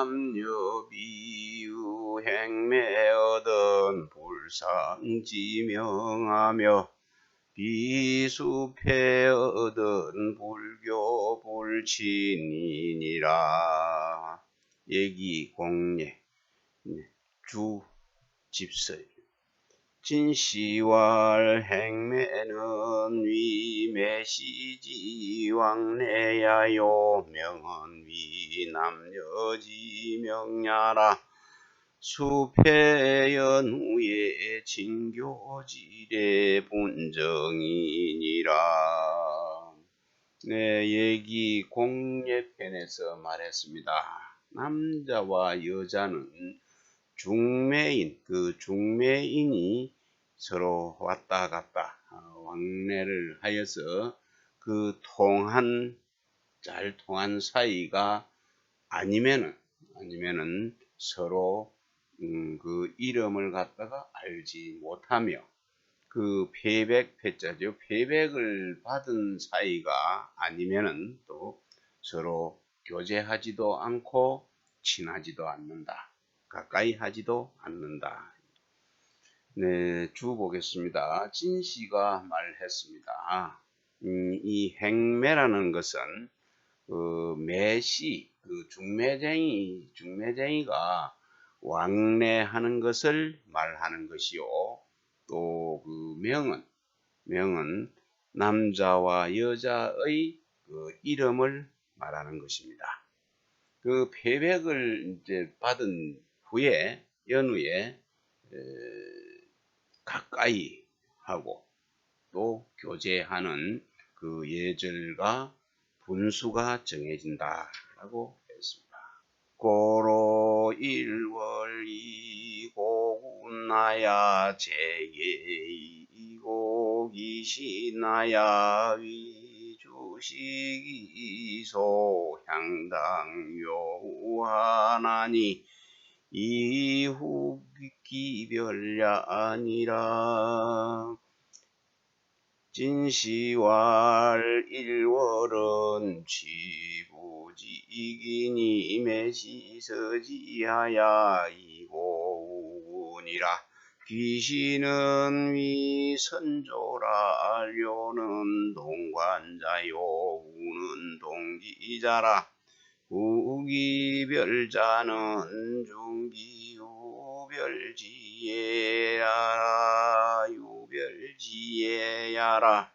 남녀 비유 행매어던 불상지명하며 비수패어던 불교 불친이니라. 얘기공예 주 집서. 진시왈 행매는 위매시지 왕래야요 명은 위남여지 명야라. 수패연후에 진교지례 본정이니라. 네, 얘기 공예편에서 말했습니다. 남자와 여자는 중매인, 그 중매인이 서로 왔다 갔다 왕래를 하여서 그 잘 통한 사이가 아니면은 서로 그 이름을 갖다가 알지 못하며 그 패자죠. 패백을 받은 사이가 아니면은 또 서로 교제하지도 않고 친하지도 않는다. 가까이 하지도 않는다. 네, 주 보겠습니다. 진씨가 말했습니다. 이 행매라는 것은 매시, 중매쟁이가 왕래하는 것을 말하는 것이요. 또 그 명은 남자와 여자의 그 이름을 말하는 것입니다. 그 패백을 이제 받은 후에 연후에 가까이 하고 또 교제하는 그 예절과 분수가 정해진다라고 했습니다. 고로 일월이고군나야 제예이고 기시나야 위주시기소 향당요하나니 이후 기별야 아니라. 진시왈 일월은 취부지이기니 매시서지하야 이고우니라. 귀신은 위선조라 알료는 동관자요 우는 동기자라. 우기별자는 유별지혜야라.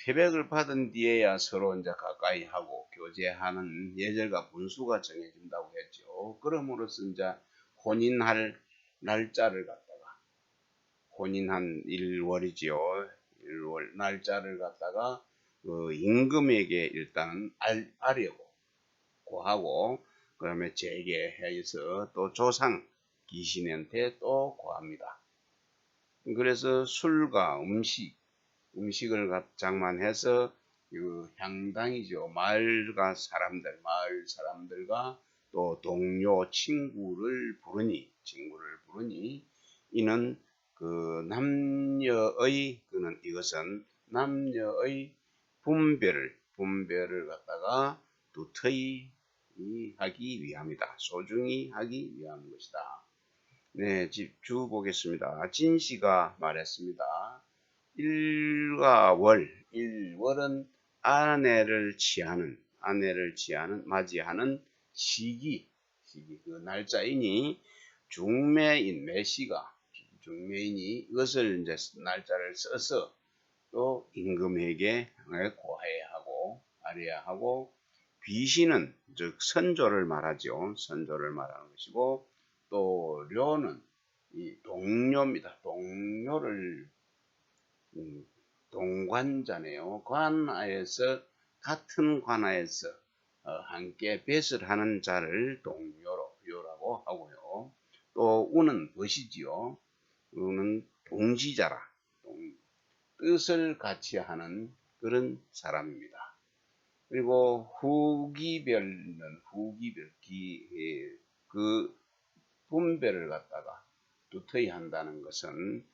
패백을 받은 뒤에야 서로 이제 가까이 하고 교제하는 예절과 분수가 정해진다고 했죠. 그럼으로써 이제 혼인할 날짜를 갖다가 혼인한 일월이지요. 일월 날짜를 갖다가 임금에게 일단은 알려고 고하고 그다음에 재개해서 또 조상 귀신한테 또 고합니다. 그래서 술과 음식을 장만해서 그 향당이죠. 마을 사람들과 또 동료 친구를 부르니 이는 이것은 남녀의 분별을 갖다가 두터이 하기 위함이다. 소중히 하기 위한 것이다. 네, 주 보겠습니다. 진씨가 말했습니다. 일월은 아내를 맞이하는 시기 그 날짜이니 중매인이 이것을 이제 날짜를 써서 또 임금에게 고해야 하고 아뢰야 하고, 귀신은 즉 선조를 말하죠. 선조를 말하는 것이고, 또 료는 이 동료입니다. 동료를 동관자네요. 같은 관하에서 함께 뱃을 하는 자를 동료라고 하고요. 또 우는 벗이지요. 우는 동지자라. 뜻을 같이 하는 그런 사람입니다. 그리고 그 분별을 갖다가 두터이 한다는 것은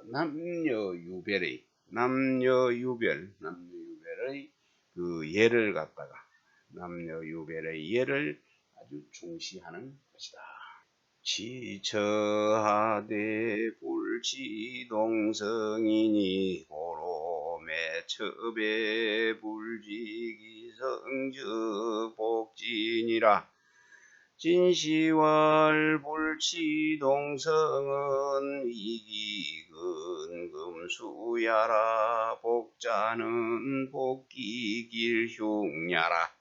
남녀유별의 그 예를 갖다가 남녀유별의 예를 아주 중시하는 것이다. 지처하되 불치동성이니 고로매 첩에 불지기성즉 복진이라. 진시왈 불치동성은 이기근 금수야라. 복자는 복기길 흉야라.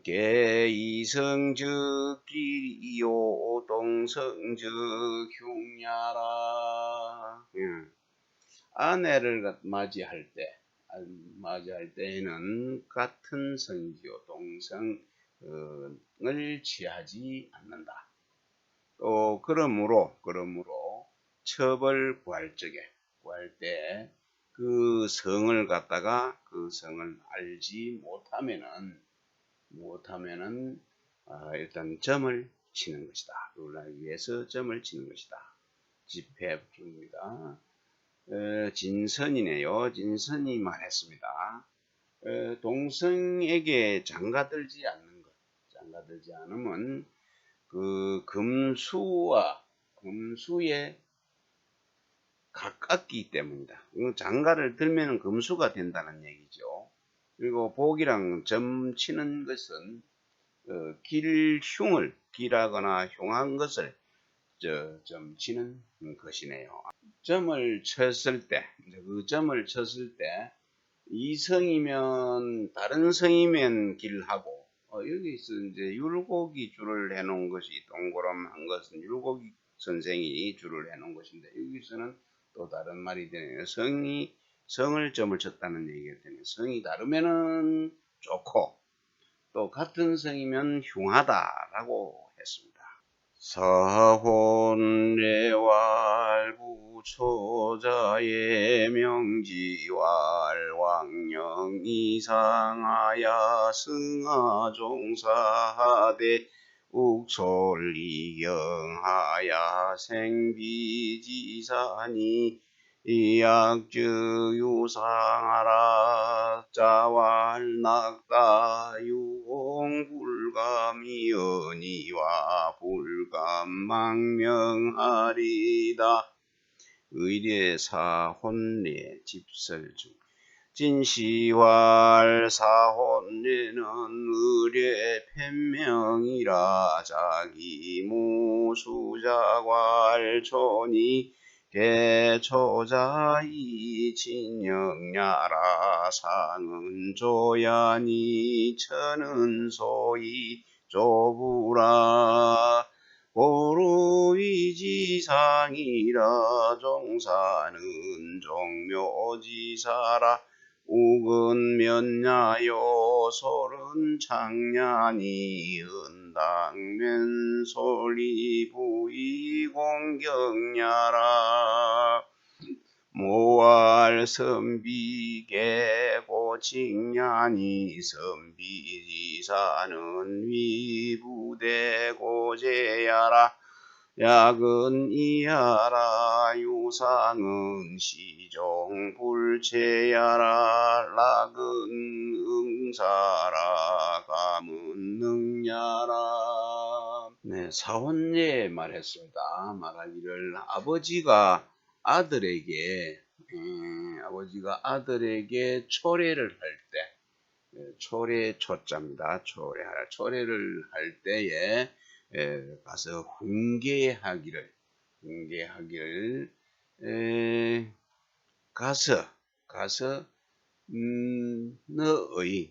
개이성즉 길이요 동성즉 흉야라. 아내를 맞이할 때에는 같은 성이요 동성을 취하지 않는다. 또 그러므로 첩을 구할 때 그 성을 갖다가 그 성을 알지 못하면은 일단 점을 치는 것이다. 그걸 알기 위해서 점을 치는 것이다. 집회입니다. 진선이네요. 진선이 말했습니다. 동성에게 장가들지 않는 것. 장가들지 않으면 그 금수에 가깝기 때문이다. 장가를 들면 금수가 된다는 얘기죠. 그리고 복이랑 점 치는 것은 길하거나 흉한 것을 점 치는 것이네요. 점을 쳤을 때, 이성이면 다른 성이면 길하고, 여기서 이제 율곡이 줄을 해놓은 것이 동그란 것은 율곡이 선생이 줄을 해놓은 것인데, 여기서는 또 다른 말이 되네요. 성을 점을 쳤다는 얘기가 되네요. 성이 다르면은 좋고, 또 같은 성이면 흉하다라고 했습니다. 사혼례왈부초자의 명지왈 왕령이상하야 승하종사하되 욱솔리경하야 생비지사니 이약주유상하라. 자왈낙다 유공불감이언이와 불감망명하리다. 의례사혼례 집설중. 진시왈 사혼례는 의례 편명이라. 자기무수자괄 촌이 개초자이 진영야라. 상은 조야니 천은 소이 조부라. 고루이지상이라. 종사는 종묘지사라. 우근 면야요 솔은 창냐니 은당면 솔리 부이공경야라. 모알 선비계 고칭냐니 선비지사는 위부대 고제야라. 약은 이하라. 유상은 시종불체야라. 락은 응사라. 감은 능야라. 네, 사혼례 말했습니다. 말하기를 아버지가 아들에게 초례를 할 때, 초례 초자입니다. 초례를 할 때에 가서 훈계하기를 가서 너의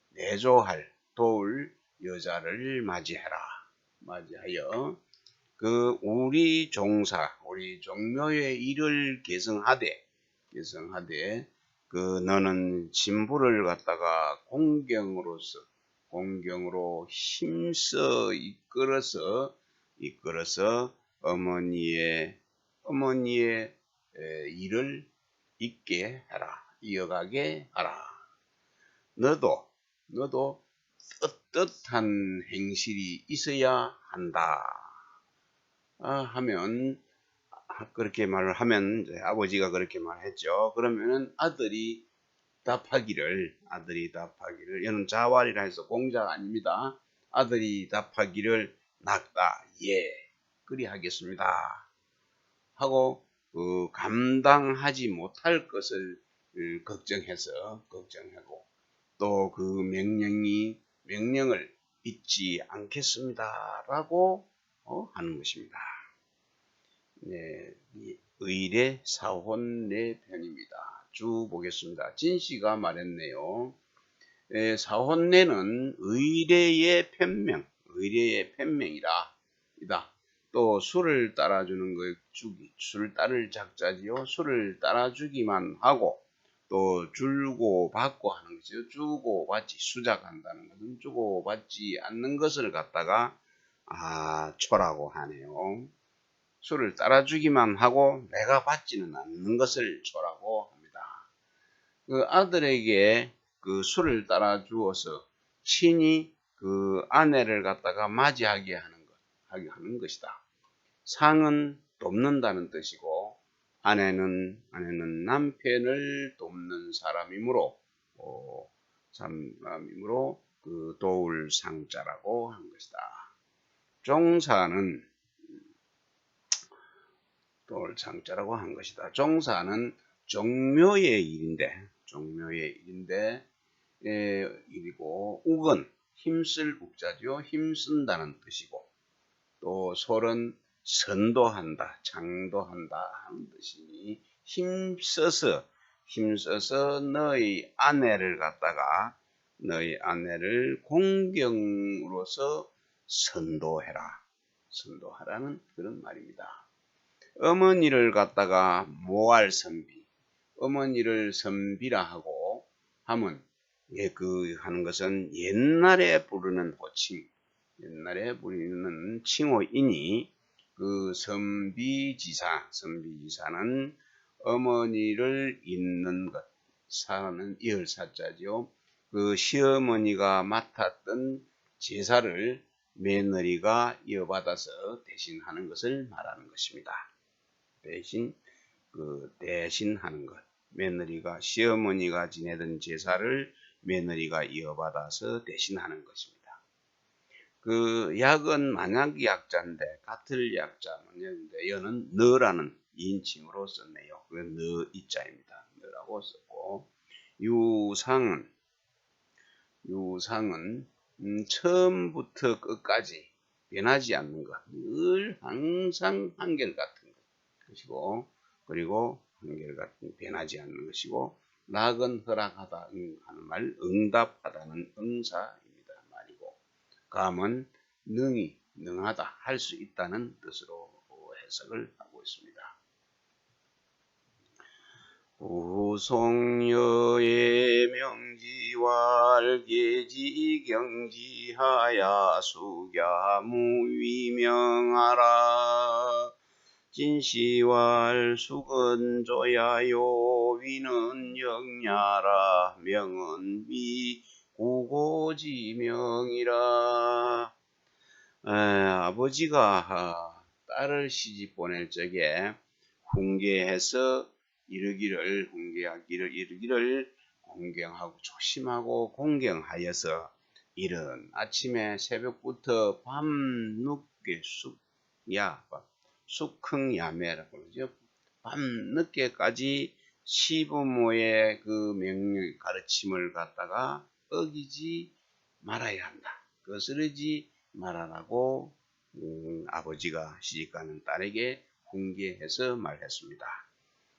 내조할 도울 여자를 맞이하여 그 우리 종묘의 일을 계승하되 그 너는 신부를 갖다가 공경으로 힘써 이끌어서 어머니의 일을 있게 하라. 이어가게 하라. 너도 떳떳한 행실이 있어야 한다. 하면 그렇게 말을 하면 이제 아버지가 그렇게 말했죠. 그러면은 아들이 답하기를 이는 자왈이라 해서 공자가 아닙니다. 아들이 답하기를 낫다. 예, 그리하겠습니다. 하고 감당하지 못할 것을 걱정하고 또 그 명령을 잊지 않겠습니다라고 하는 것입니다. 네, 의례 사혼 내편입니다. 쭉 보겠습니다. 진씨가 말했네요. 사혼내는 의례의 편명이라 이다. 또 술을 따라주는 것, 술을 따를 작자지요. 술을 따라주기만 하고 또 주고 받고 하는 것이죠. 주고 받지, 수작한다는 것은 주고 받지 않는 것을 갖다가 초라고 하네요. 술을 따라주기만 하고 내가 받지는 않는 것을 초라고 합니다. 그 아들에게 그 술을 따라주어서 친히 그 아내를 갖다가 맞이하게 하는 것이다. 상은 돕는다는 뜻이고 아내는 남편을 돕는 사람이므로 그 도울 상자라고 한 것이다. 종사는 도울 상자라고 한 것이다. 종사는 종묘의 일이고 욱은 힘쓸 욱자죠. 힘쓴다는 뜻이고 또 솔은 선도한다, 장도한다 하는 뜻이니 힘써서 너희 아내를 공경으로서 선도하라는 그런 말입니다. 어머니를 갖다가 모할 선비, 어머니를 선비라 하고 하면 하는 것은 옛날에 부르는 호칭, 옛날에 부르는 칭호이니 그 선비지사는 어머니를 잇는 것, 사는 이을사자죠. 그 시어머니가 맡았던 제사를 며느리가 이어받아서 대신하는 것을 말하는 것입니다. 대신하는 것. 시어머니가 지내던 제사를 며느리가 이어받아서 대신하는 것입니다. 그 약은 만약 약자인데 같을 약자인데 여는 너라는 인칭으로 썼네요. 그 너 이자입니다. 너라고 썼고 유상은 처음부터 끝까지 변하지 않는 것, 늘 항상 한결같은 것이고 그리고 한결같은 변하지 않는 것이고 낙은 허락하다 하는 말, 응답하다는 응사입니다. 말이고 감은 능하다, 할 수 있다는 뜻으로 해석을 하고 있습니다. 부송여의 명지왈계지 경지하야 수갸무위명하라 진시왈 수건조야요 위는 영야라 명은 미구고지명이라. 아버지가 딸을 시집 보낼 적에 훈계하기를 공경하고 조심하고 공경하여서 이른 아침에 새벽부터 밤늦게 숙흥야매라고 그러죠. 밤늦게까지 시부모의 그 명령 가르침을 갖다가 어기지 말아야 한다. 거스르지 말아라고 아버지가 시집가는 딸에게 훈계해서 말했습니다.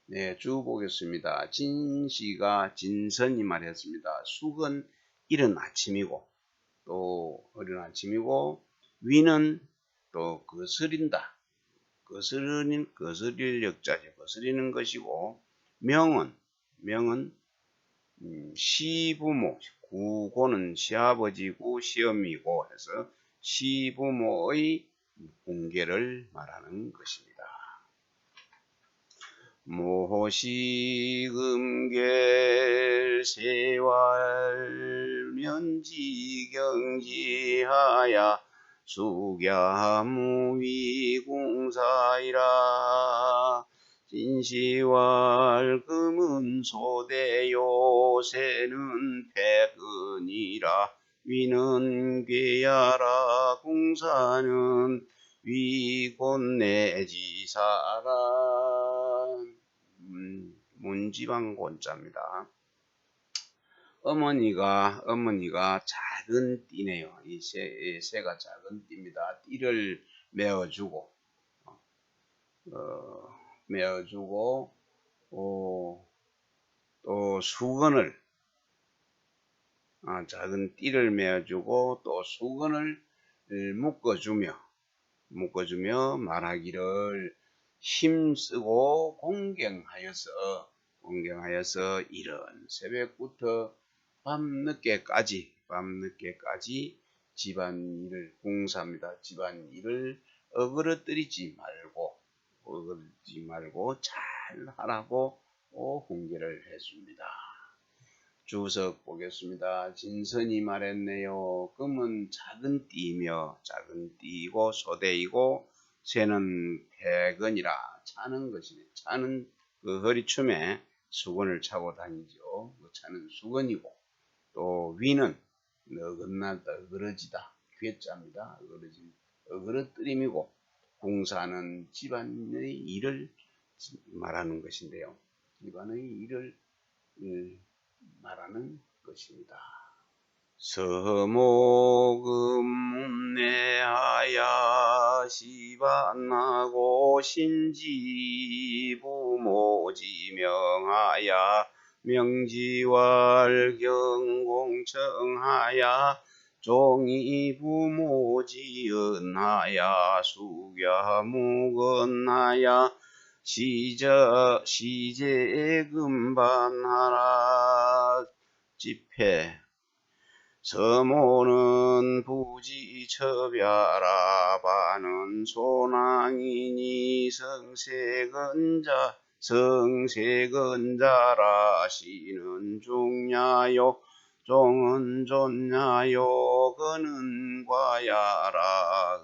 네, 쭉 보겠습니다. 진선이 말했습니다. 숙은 이른 아침이고 또 어린 아침이고 위는 또 거스린다. 거스릴 역자죠. 거스리는 것이고 명은 시부모, 구고는 시아버지고 시어미고 해서 시부모의 훈계를 말하는 것입니다. 모시금계 세왈 면지경지하야 수갸무위궁사이라 진시왈 금은소대 요새는 백은이라 위는 괴야라 궁사는 위곤내지사라. 문지방곤자입니다. 어머니가 작은 띠네요. 이 새가 작은 띠입니다. 띠를 메어주고 또 수건을 작은 띠를 메어주고 또 수건을 묶어주며 말하기를 힘쓰고 공경하여서 이른 새벽부터 밤늦게까지 집안일을 공사합니다. 집안일을 어그러뜨리지 말고 잘 하라고 훈계를 했습니다. 주석 보겠습니다. 진선이 말했네요. 금은 작은 띠이고 소대이고 새는 패건이라 차는 것이네. 차는 그 허리춤에 수건을 차고 다니죠. 그 차는 수건이고 또 위는 어긋나다 어그러지다. 괴짜입니다. 어그러뜨림이고 궁사는 집안의 일을 말하는 것인데요. 집안의 일을 말하는 것입니다. 서모금내하야 시반하고 신지부모지명하야 명지왈경공청하야 종이부모지은하야 숙야무건하야 시제금반하라. 집회 서모는 부지처벼라 바는 소낭이니 성세건자라 시는 중냐요 종은 존냐요 그는 과야라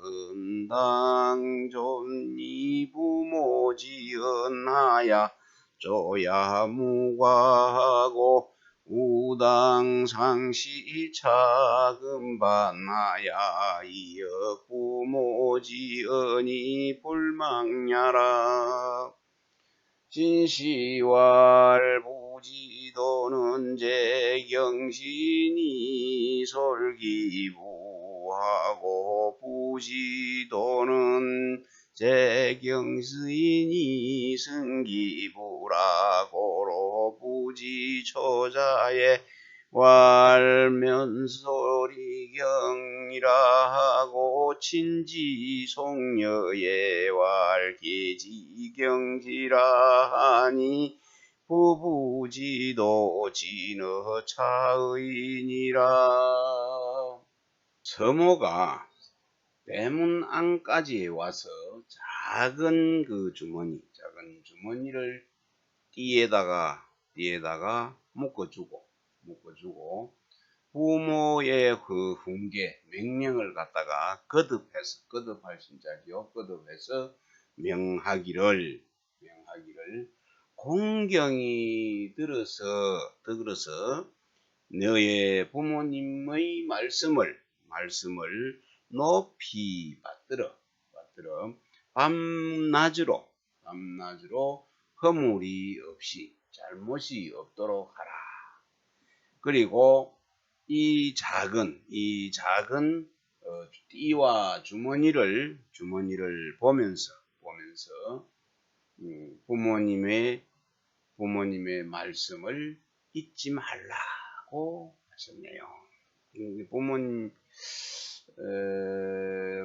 은당존이 부모지은하야 쪼야 무과하고 우당상시 차금반하야 이역 부모지언이 불망냐라. 진시왈부지도는 제경신이 솔기부하고 부지도는 제경스인이 승기부라고로 부지초자의 왈면소리경이라 하고 친지송녀의 왈계지경지라 하니 부부지도 진어차의니라. 서모가 대문 안까지 와서 작은 주머니를 띠에다가 묶어주고 부모의 그 훈계 명령을 갖다가 거듭할 신자지요. 거듭해서 명하기를 공경이 들어서 너의 부모님의 말씀을 높이 받들어 밤낮으로 허물이 없이 잘못이 없도록 하라. 그리고 이 작은 띠와 주머니를 보면서 부모님의 말씀을 잊지 말라고 하셨네요. 부모님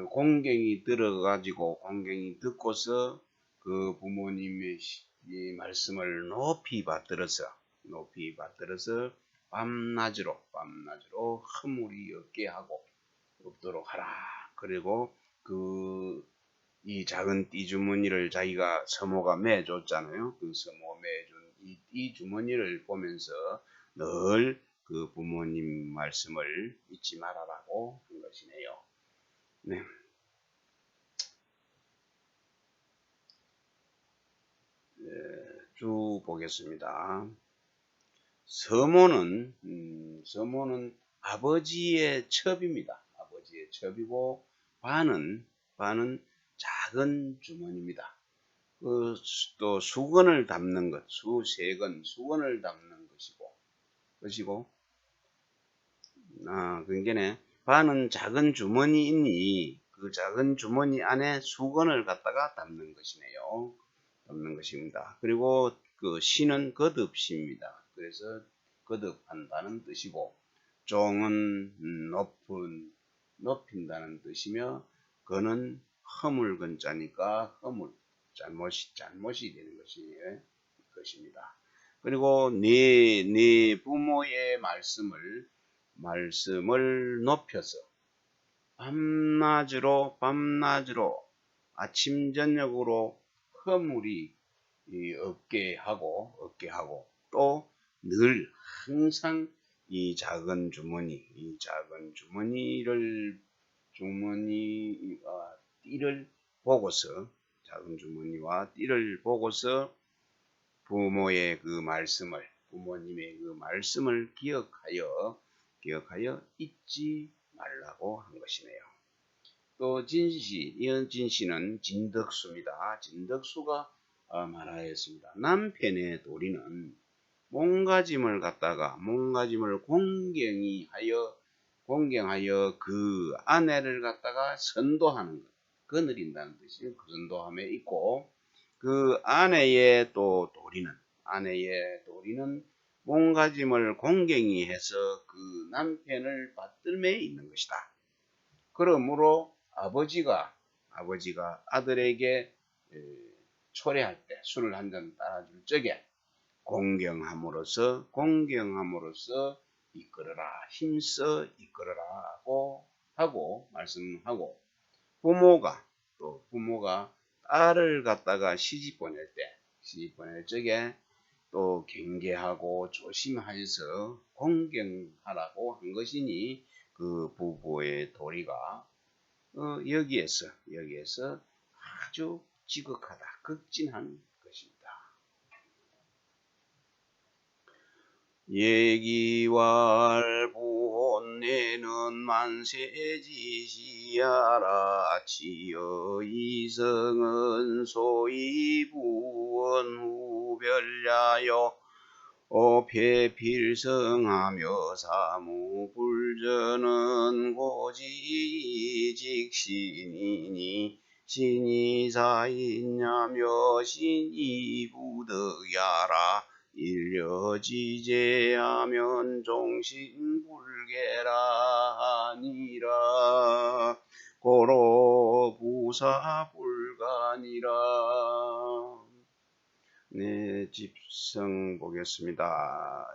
공경이 듣고서 그 부모님의 이 말씀을 높이 받들어서 밤낮으로 허물이 없도록 하라. 그리고 이 작은 띠 주머니를 자기가 서모가 매줬잖아요. 그 서모가 매준 이 띠 주머니를 보면서 늘 그 부모님 말씀을 잊지 말아라고 한 것이네요. 네. 쭉 보겠습니다. 서모는 아버지의 첩입니다. 아버지의 첩이고 반은 작은 주머니입니다. 또 수건을 담는 것, 수건을 담는 것이고, 그러니까 반은 작은 주머니이니 그 작은 주머니 안에 수건을 갖다가 담는 것이네요. 담는 것입니다. 그리고 그 시는 거듭시입니다. 그래서 거듭한다는 뜻이고, 종은 높인다는 뜻이며, 거는 허물 건자니까 잘못이 되는 것입니다. 그리고 네 부모의 말씀을 높여서 밤낮으로 아침 저녁으로 허물이 없게 하고 또 늘 항상 이 작은 띠를 보고서 작은 주머니와 띠를 보고서 부모님의 그 말씀을 기억하여 잊지 말라고 한 것이네요. 또 이은 진시는 진덕수입니다. 진덕수가 말하였습니다. 남편의 도리는 몸가짐을 공경하여 그 아내를 갖다가 선도하는 것, 거느린다는 뜻이에요. 그 선도함에 있고, 그 아내의 도리는 몸가짐을 공경히 해서 그 남편을 받들매 있는 것이다. 그러므로 아버지가 아들에게 초래할 때 술을 한 잔 따라줄 적에 공경함으로써 힘써 이끌어라고 하고 말씀하고, 부모가 딸을 갖다가 시집 보낼 적에 또 경계하고 조심하여서 공경하라고 한 것이니, 그 부부의 도리가 여기에서 아주 지극하다, 극진한 것입니다. 예기왈부혼내는 만세지시하라. 치여 이성은 소위 부원후별야여 배필성하며 사무불전은 고지직신이니 신이사있냐며 신이부득야라. 일려지제하면 종신불계라 하니라. 고로 부사불가니라. 네, 집성 보겠습니다.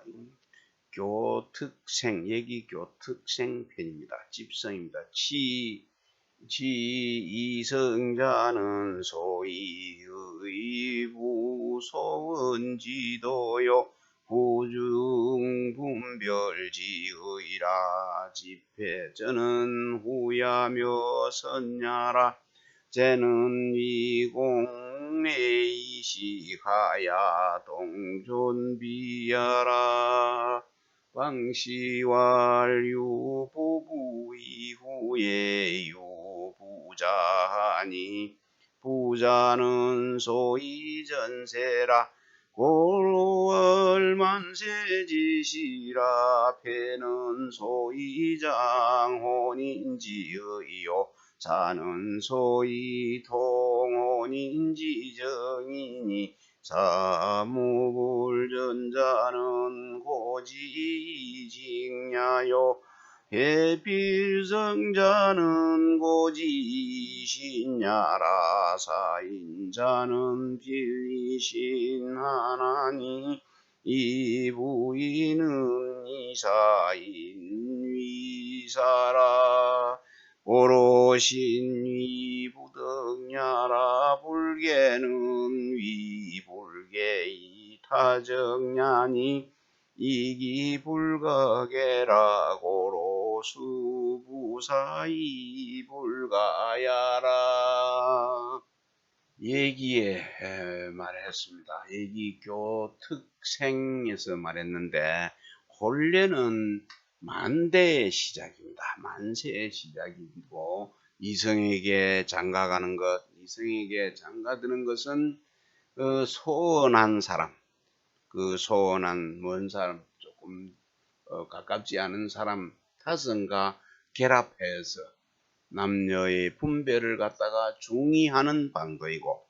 예기교특생 편입니다. 집성입니다. 이성자는 소위 의부소은지도요 부중분별지의라. 집회전은 후야며 선야라. 쟤는 위공내이시하야 동존비야라. 방시왈유 부부 이후에 유부자하니 부자는 소위 전세라. 고로월만세지시라. 패는 소위 장혼인지의요 사는 소위 통혼인지정이니 사무불전자는 고지직냐요 해필성자는 고지신야라. 사인자는 빌리신하나니 이부인은 이사인 위사라. 고로신 위부득냐라. 불계는 위불계이 타정냐니 이기불가계라. 고로수부사이 불가야라. 예기에 말했습니다. 예기교특생에서 말했는데, 본래는 만대의 시작입니다. 만세의 시작이고 이성에게 장가가는 것, 이성에게 장가드는 것은 소원한 사람, 그 소원한 먼 사람, 조금 가깝지 않은 사람 타선과 결합해서 남녀의 분별을 갖다가 중의하는 방도이고,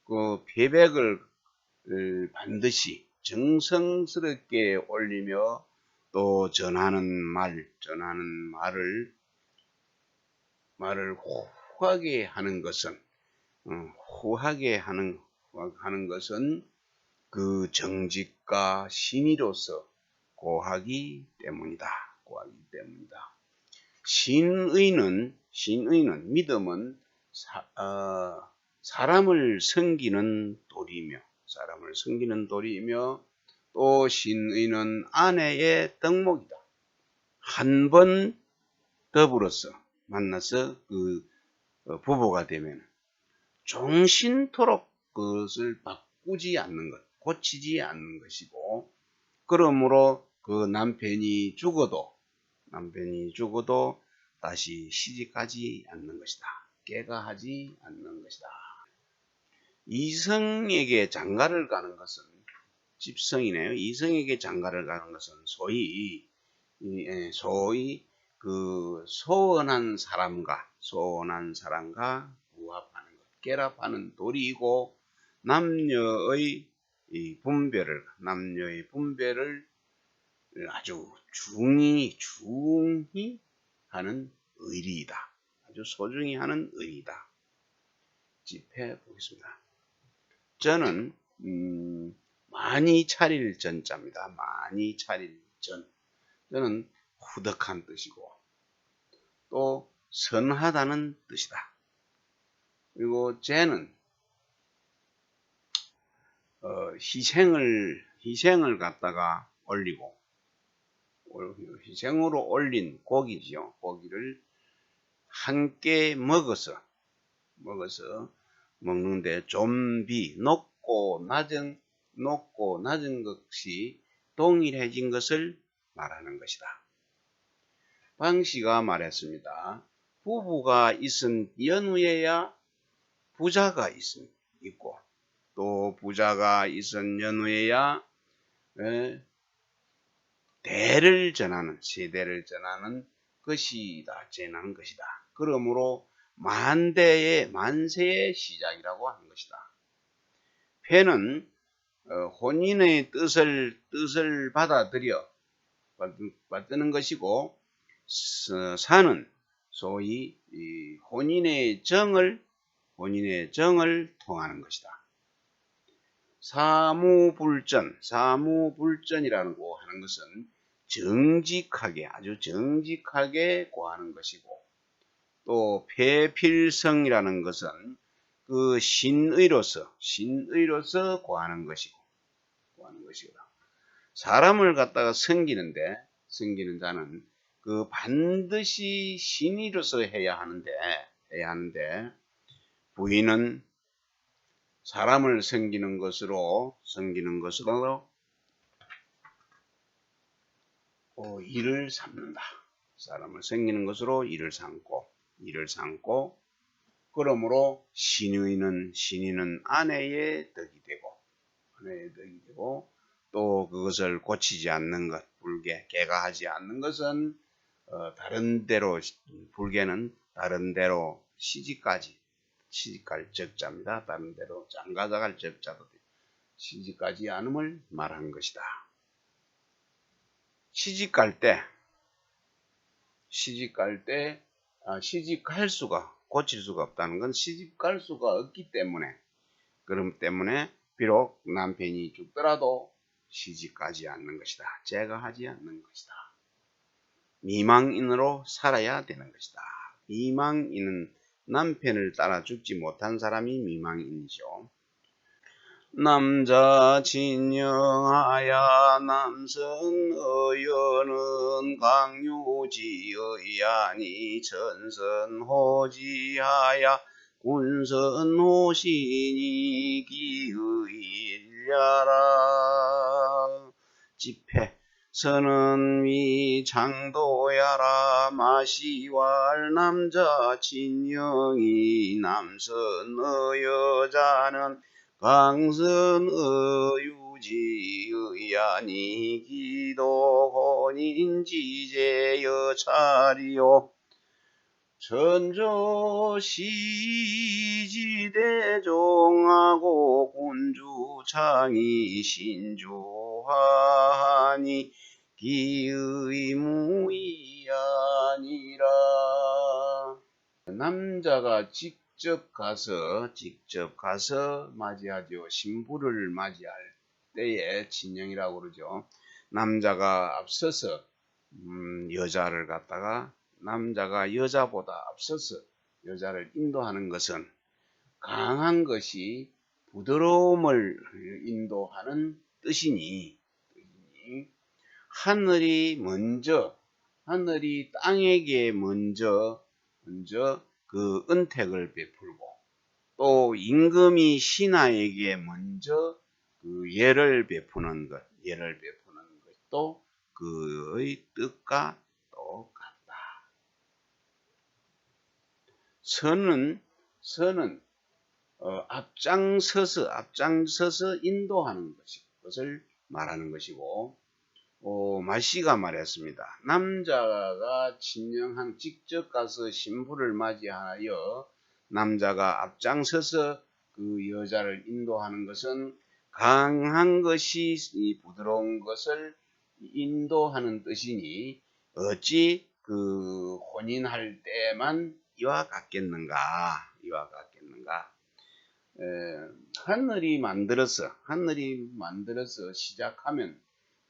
그 표백을 반드시 정성스럽게 올리며 또 전하는 말을 후하게 하는 것은, 하는 것은 그 정직과 신의로서 고하기 때문이다. 신의는 믿음은 사람을 섬기는 도리이며 또 신의는 아내의 덕목이다. 한 번 더불어서 만나서 그 부부가 되면 종신토록 그것을 바꾸지 않는 것, 고치지 않는 것이고, 그러므로 그 남편이 죽어도 다시 시집가지 않는 것이다. 깨가하지 않는 것이다. 이성에게 장가를 가는 것은 집성이네요. 이성에게 장가를 가는 것은 소위 그 소원한 사람과 부합하는 것, 결합하는 도리이고 남녀의 분별을 아주 중히 하는 의리이다. 아주 소중히 하는 의리이다. 짚해 보겠습니다. 저는 많이 차릴 전자입니다. 많이 차릴 전. 저는 후덕한 뜻이고 또 선하다는 뜻이다. 그리고 쟤는 희생을 갖다가 올리고, 희생으로 올린 고기지요. 고기를 함께 먹어서 먹는데 좀비 높고 낮은 것이 동일해진 것을 말하는 것이다. 방씨가 말했습니다. 부부가 있은 연후에야 부자가 있고, 또 부자가 있은 연후에야 세대를 전하는 것이다. 전하는 것이다. 그러므로 만세의 시작이라고 하는 것이다. 폐는 혼인의 뜻을 받드는 것이고, 사는 소위 혼인의 정을 통하는 것이다. 사무불전이라고 하는 것은 아주 정직하게 고하는 것이고, 또 폐필성이라는 것은 그 신의로서 고하는 것이다. 사람을 갖다가 섬기는 자는 그 반드시 신의로서 해야 하는데 부인은 사람을 섬기는 것으로 일을 삼는다. 사람을 섬기는 것으로 일을 삼고, 그러므로 신의는 아내의 덕이 되고, 또 그것을 고치지 않는 것, 개가하지 않는 것은 불개는 다른 데로 시집갈 적자입니다. 다른 데로 장가갈 적자도 시집가지 않음을 말한 것이다. 시집갈 때 고칠 수가 없다는 건 시집갈 수가 없기 때문에, 비록 남편이 죽더라도 시집가지 않는 것이다. 제거하지 않는 것이다. 미망인으로 살아야 되는 것이다. 미망인은 남편을 따라 죽지 못한 사람이 미망인이죠. 남자 진영하야 남성의연은 강유지의야니 천선호지하야 군선호신이 기의일랴라. 집회 선은 위 장도야라 마시왈 남자 진영이 남선의 여자는 강선의 유지의야니 기도 혼인 지제 여찰이요 전조 시지대종하고 군주창이 신주하니 기의 무이아니라. 남자가 직접 가서 맞이하죠. 신부를 맞이할 때에 진영이라고 그러죠. 남자가 앞서서 여자를 갖다가 남자가 여자보다 앞서서 여자를 인도하는 것은 강한 것이 부드러움을 인도하는 뜻이니 하늘이 땅에게 먼저 그 은택을 베풀고 또 임금이 신하에게 먼저 그 예를 베푸는 것도 그의 뜻과 똑같다. 선은 앞장서서 인도하는 것을 말하는 것이고, 마시가 말했습니다. 남자가 직접 가서 신부를 맞이하여 남자가 앞장서서 그 여자를 인도하는 것은 강한 것이 부드러운 것을 인도하는 뜻이니 어찌 그 혼인할 때만 이와 같겠는가. 하늘이 만들어서 시작하면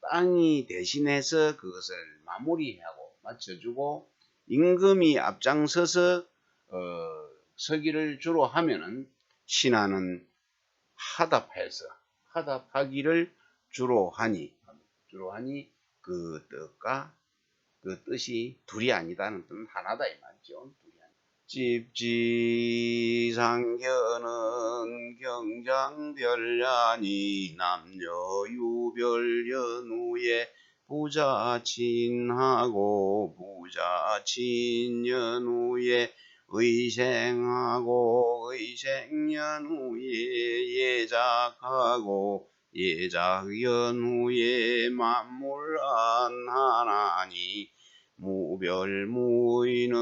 땅이 대신해서 그것을 마무리하고 맞춰주고 임금이 앞장서서 서기를 주로 하면은 신하는 하답하기를 주로 하니 그 뜻과 그 뜻이 둘이 아니다는 뜻은 하나다 이 말이죠. 집지상견은 경장별야니 남녀유별연후에 부자친하고 부자친연후에 의생하고 의생연후에 예작하고 예작연후에 만물안하나니 무별무의는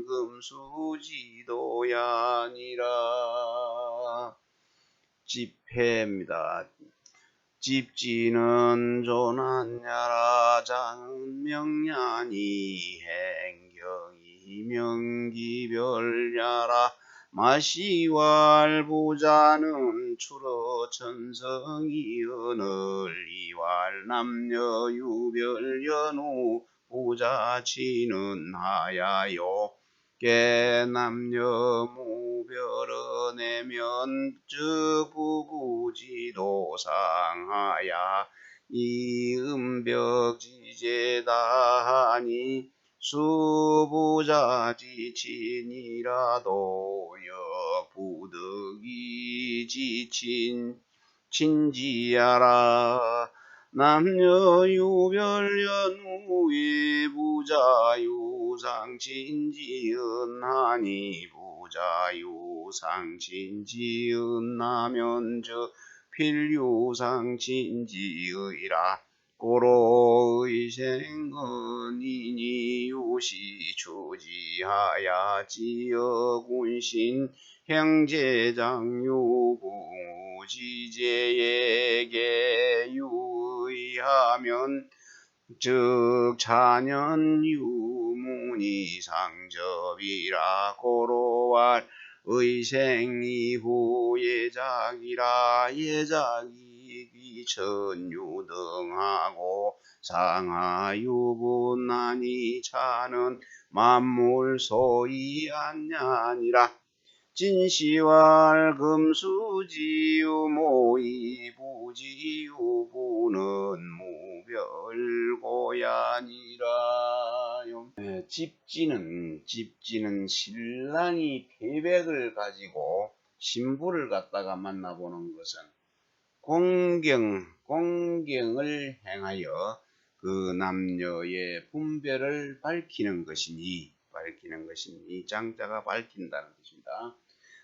금수지도야니라. 집회입니다. 집지는 조난야라 장명야니 행경이 명기별야라 마시왈 부자는 추러 천성이 은을 이왈 남녀유별연후 부자치는 하야요 깨남녀 무별은내면 즉 부부지도 상하야 이음벽지제다하니 수부자지친이라도 역부득이 지친 친지야라 남녀유별연후에 부자유상친지은하니 부자유상친지은하면 저 필유상친지의라 고로의생은이니 유시추지하야지여군신 형제장유궁우지제에게 유의하면 즉 자년 유문이 상접이라 고로할 의생 이후 예작이라 예작이 귀천유등하고 상하유분하니 차는 만물소이 안냐니라 진시왈 금수지유 모이부지유부는 무별고야니라요. 집지는 신랑이 태백을 가지고 신부를 갖다가 만나보는 것은 공경을 행하여 그 남녀의 분별을 밝히는 것이니 장자가 밝힌다는 뜻입니다.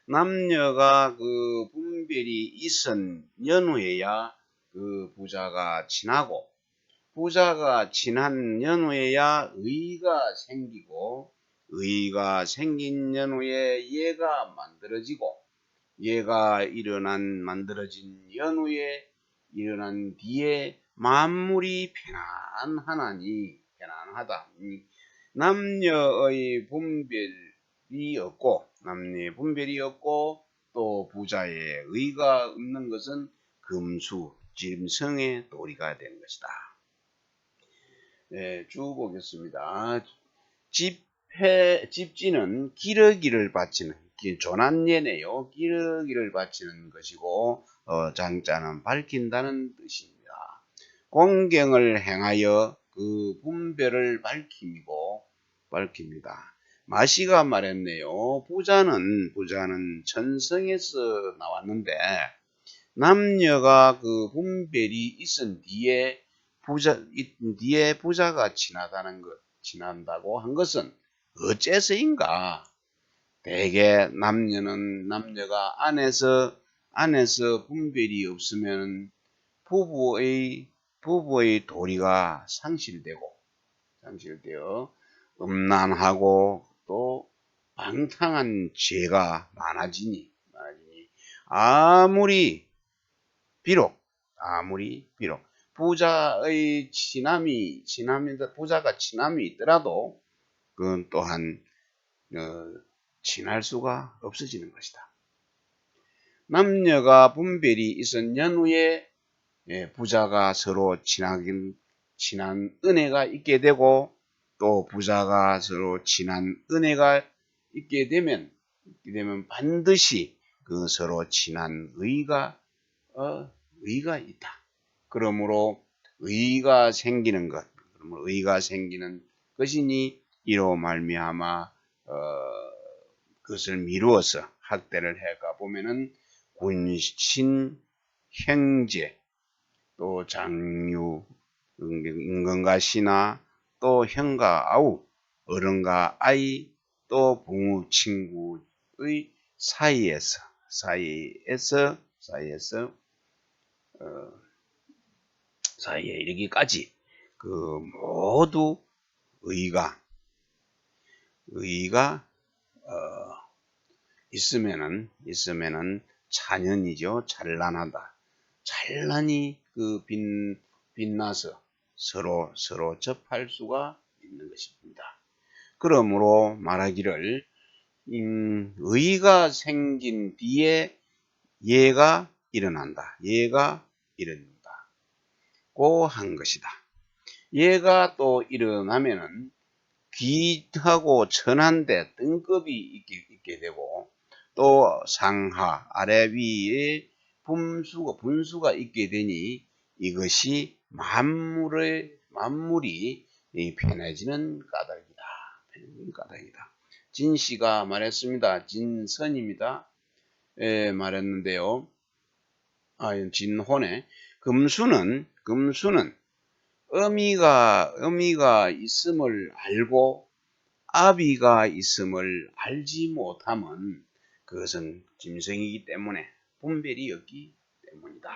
남녀가 그 분별이 있은 연후에야 그 부자가 지나고, 부자가 지난 연후에야 의가 생기고, 의가 생긴 연후에 예가 만들어지고, 예가 만들어진 연후에 일어난 뒤에 만물이 편안하다. 남녀의 분별이 없고 또 부자의 의가 없는 것은 금수 짐승의 도리가 되는 것이다. 네, 쭉 보겠습니다. 집지는 기러기를 바치는 조난예네요. 기러기를 바치는 것이고, 장자는 밝힌다는 뜻입니다. 공경을 행하여 그 분별을 밝힙니다. 마시가 말했네요. 부자는 천성에서 나왔는데, 남녀가 그 분별이 있은 뒤에 부자가 지난다고 한 것은 어째서인가? 대개 남녀가 안에서 분별이 없으면 부부의 도리가 상실되어 음란하고 또 방탕한 죄가 많아지니 아무리 비록 부자의 부자가 친함이 있더라도 그건 또한 친할 수가 없어지는 것이다. 남녀가 분별이 있은 연후에 부자가 서로 친한 은혜가 있게 되고, 또 부자가 서로 친한 은혜가 있게 되면 반드시 그 서로 친한 의가 있다. 그러므로 의가 생기는 것이니 이로 말미암아 그것을 미루어서 학대를 해가 보면은 군신, 형제, 또 장유, 임금과 신하, 또 형과 아우, 어른과 아이, 또 부모, 친구의 사이에서 사이에 이르기까지 그 모두 의가 있으면은 찬연이죠. 찬란하다. 찬란히 그 빛나서 서로 접할 수가 있는 것입니다. 그러므로 말하기를 의가 생긴 뒤에 예가 일어난다. 고 한 것이다. 예가 또 일어나면은 귀하고 천한데 등급이 있게 되고, 또 상하 아래 위에 분수가 있게 되니 이것이 만물이 편해지는 까닭이다. 진씨가 말했습니다. 진선입니다. 말했는데요. 진혼에 금수는 어미가 있음을 알고 아비가 있음을 알지 못함은 그것은 짐승이기 때문에 분별이 없기 때문이다.